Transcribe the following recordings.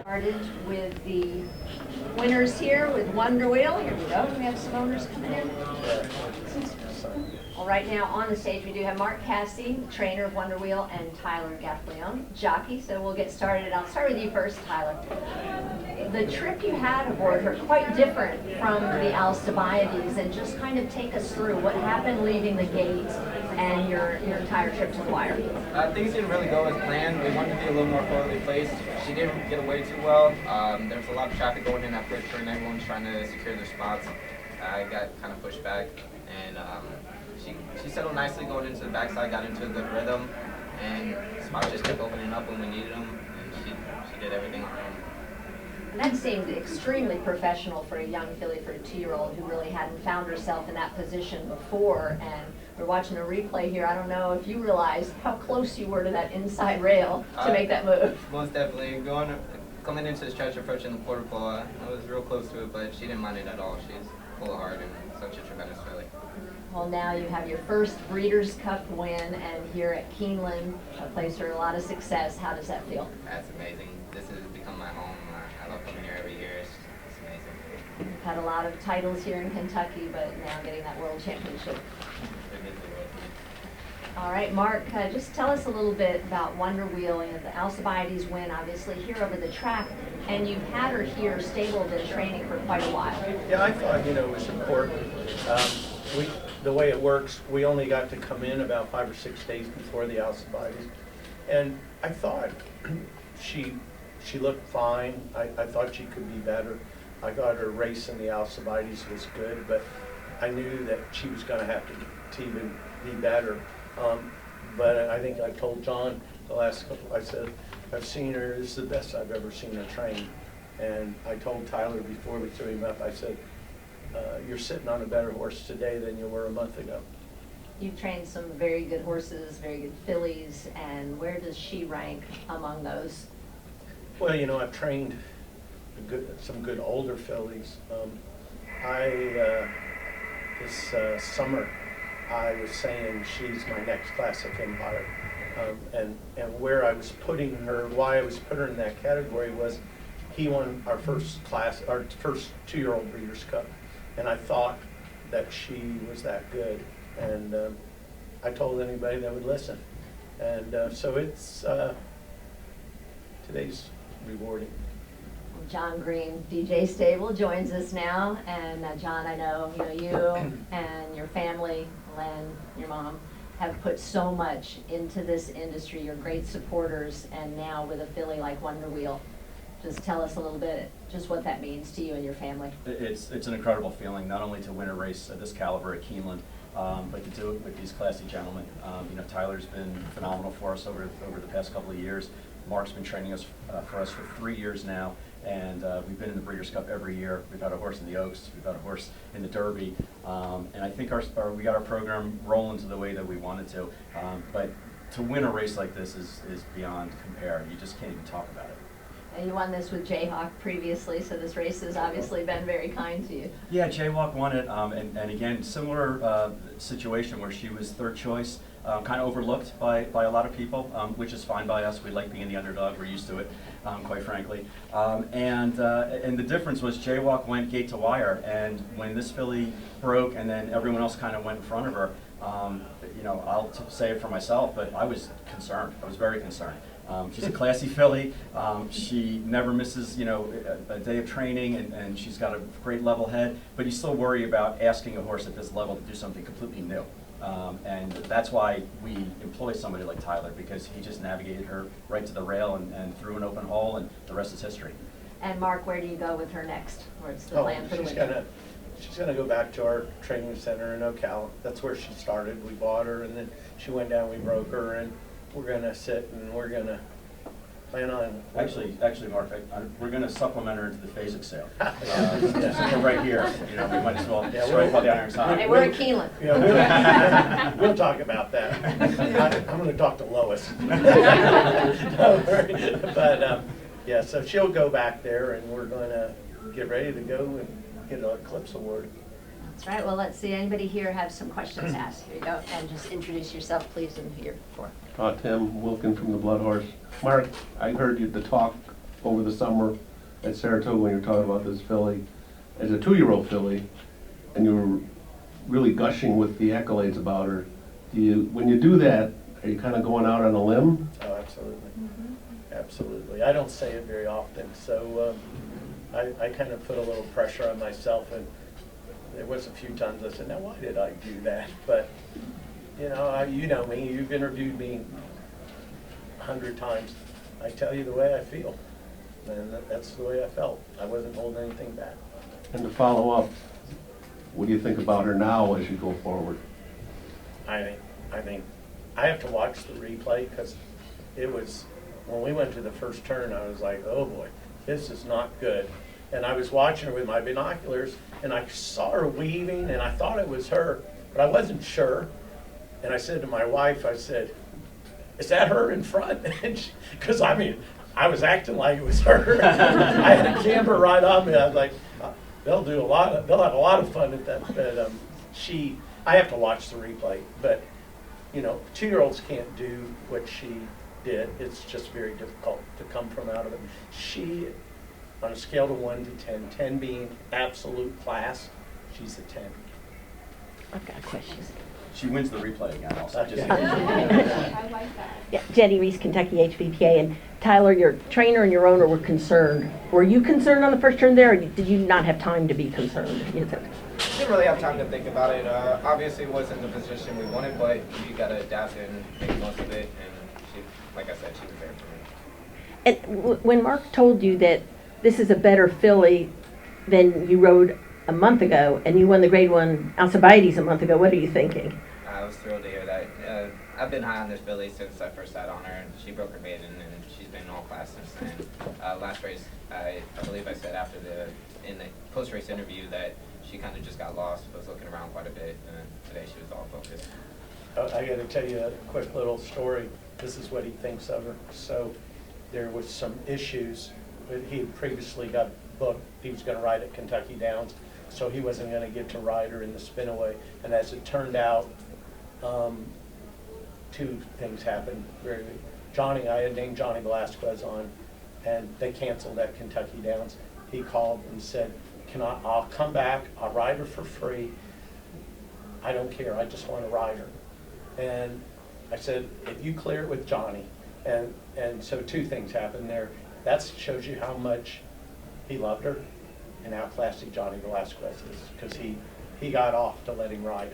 Started with the winners here with Wonder Wheel. Here we go. We have some owners coming in. Well, right now on the stage we do have Mark Casse, trainer of Wonder Wheel, and Tyler Gaffalione, jockey. So we'll get started. I'll start with you first, Tyler. The trip you had aboard are quite different from the Alcibiades, and just kind of take us through what happened leaving the gate and your entire trip to the wire. Things didn't really go as planned. We wanted to be a little more forwardly placed. She didn't get away too well. There was a lot of traffic going in that first turn. Everyone's trying to secure their spots. I got kind of pushed back, and she settled nicely going into the backside, got into a good rhythm, and spots just kept opening up when we needed them, and she did everything on her own. And that seemed extremely professional for a young filly, for a 2-year-old who really hadn't found herself in that position before. And we're watching a replay here. I don't know if you realize how close you were to that inside rail to make that move. Most definitely. Coming into the stretch, approaching the quarter pole, I was real close to it, but she didn't mind it at all. She's full of heart and such a tremendous filly. Well, now you have your first Breeders' Cup win, and here at Keeneland, a place for a lot of success. How does that feel? That's amazing. This has become my home. I love coming here every year. It's amazing. You've had a lot of titles here in Kentucky, but now getting that World Championship. All right, Mark, just tell us a little bit about Wonder Wheel and the Alcibiades win, obviously, here over the track, and you've had her here stabled and training for quite a while. Yeah, I thought, it was important. The way it works, we only got to come in about 5 or 6 days before the Alcibiades, and I thought she looked fine. I thought she could be better. I thought her race in the Alcibiades was good, but I knew that she was going to have to even be better. But I think I told John the last couple, I said, I've seen her, this is the best I've ever seen her train. And I told Tyler before we threw him up, I said, you're sitting on a better horse today than you were a month ago. You've trained some very good horses, very good fillies, and where does she rank among those? Well, I've trained some good older fillies. This summer, I was saying she's my next classic empire, and where I was putting her, why I was putting her in that category was he won our first 2-year-old Breeders' Cup, and I thought that she was that good, and I told anybody that would listen, and so it's today's rewarding. John Green, DJ Stable, joins us now, and John, I know you and your family, Len, your mom, have put so much into this industry. You're great supporters, and now with a filly like Wonder Wheel, just tell us a little bit just what that means to you and your family. It's an incredible feeling, not only to win a race of this caliber at Keeneland, but to do it with these classy gentlemen. Tyler's been phenomenal for us over the past couple of years. Mark's been training us for us for 3 years now, and we've been in the Breeders' Cup every year. We've had a horse in the Oaks, we've had a horse in the Derby, and I think we got our program rolling to the way that we wanted to. But to win a race like this is beyond compare. You just can't even talk about it. And you won this with Jayhawk previously, so this race has obviously been very kind to you. Yeah, Jayhawk won it, and again, similar situation where she was third choice, kind of overlooked by a lot of people, which is fine by us. We like being the underdog. We're used to it, quite frankly. And the difference was Jayhawk went gate to wire, and when this filly broke, and then everyone else kind of went in front of her. I'll say it for myself, but I was concerned. I was very concerned. She's a classy filly. She never misses, a day of training, and she's got a great level head. But you still worry about asking a horse at this level to do something completely new. And that's why we employ somebody like Tyler, because he just navigated her right to the rail and through an open hole, and the rest is history. And Mark, where do you go with her next? Where's the plan for the weekend? she's gonna go back to our training center in Ocala. That's where she started. We bought her, and then she went down, we broke her, and we're gonna sit and we're gonna plan on. Actually, Mark, we're going to supplement her into the phasic sale. Yeah. So we're right here, you know, we might as well Yeah, strike while the iron's hot. Hey, we're at Keeneland. Yeah, we'll talk about that. I'm gonna talk to Lois. Don't worry. But, yeah, so she'll go back there and we're gonna get ready to go and get an Eclipse Award. That's right, well, let's see, anybody here have some questions asked? Here you go, and just introduce yourself, please, and who you're for. Tim Wilkin from the Blood Horse. Mark, I heard you the talk over the summer at Saratoga when you were talking about this filly. As a 2-year-old filly, and you were really gushing with the accolades about her. When you do that, are you kind of going out on a limb? Oh, absolutely. Absolutely. I don't say it very often, so I kind of put a little pressure on myself, and there was a few times I said, now why did I do that? But, you know me, you've interviewed me 100 times. I tell you the way I feel, and that's the way I felt. I wasn't holding anything back. And to follow up, what do you think about her now as you go forward? I think I have to watch the replay, because it was, when we went to the first turn, I was like, oh boy, this is not good. And I was watching her with my binoculars, and I saw her weaving, and I thought it was her, but I wasn't sure. And I said to my wife, I said, is that her in front? Because I was acting like it was her. I had a camera right on me. I was like, they'll have a lot of fun at that. But I have to watch the replay. But 2-year-olds can't do what she did. It's just very difficult to come from out of it. She, on a scale of 1 to 10, 10 being absolute class, she's a 10. I've got a question. She wins the replay again also. Okay. I like that. Yeah, Jenny Reese, Kentucky HBPA, and Tyler, your trainer and your owner were concerned. Were you concerned on the first turn there, or did you not have time to be concerned? Didn't really have time to think about it. Obviously, it wasn't the position we wanted, but you got to adapt and make most of it. And she, like I said, she was there for me. And when Mark told you that this is a better filly than you rode a month ago, and you won the Grade 1 Alcibiades a month ago, what are you thinking? I was thrilled to hear that. I've been high on this filly since I first sat on her, and she broke her maiden, and she's been all class since then. Last race, I believe I said in the post-race interview that she kind of just got lost, was looking around quite a bit, and today she was all focused. I got to tell you a quick little story. This is what he thinks of her. So there was some issues. He had previously got booked. He was going to ride at Kentucky Downs, so he wasn't going to get to ride her in the spinaway. And as it turned out, 2 things happened. I had named Johnny Velasquez on, and they canceled at Kentucky Downs. He called and said, I'll come back, I'll ride her for free. I don't care, I just want to ride her. And I said, if you clear it with Johnny. And so 2 things happened there. That shows you how much he loved her and how classy Johnny Velasquez is, because he got off to let him ride.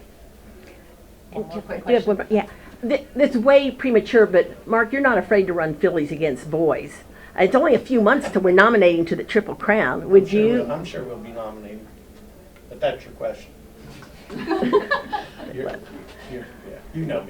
One more quick Do you have question. one- yeah, that's way premature, but Mark, you're not afraid to run fillies against boys. It's only a few months till we're nominating to the Triple Crown. Would you? I'm sure we'll be nominated, but that's your question. Yeah, you know me.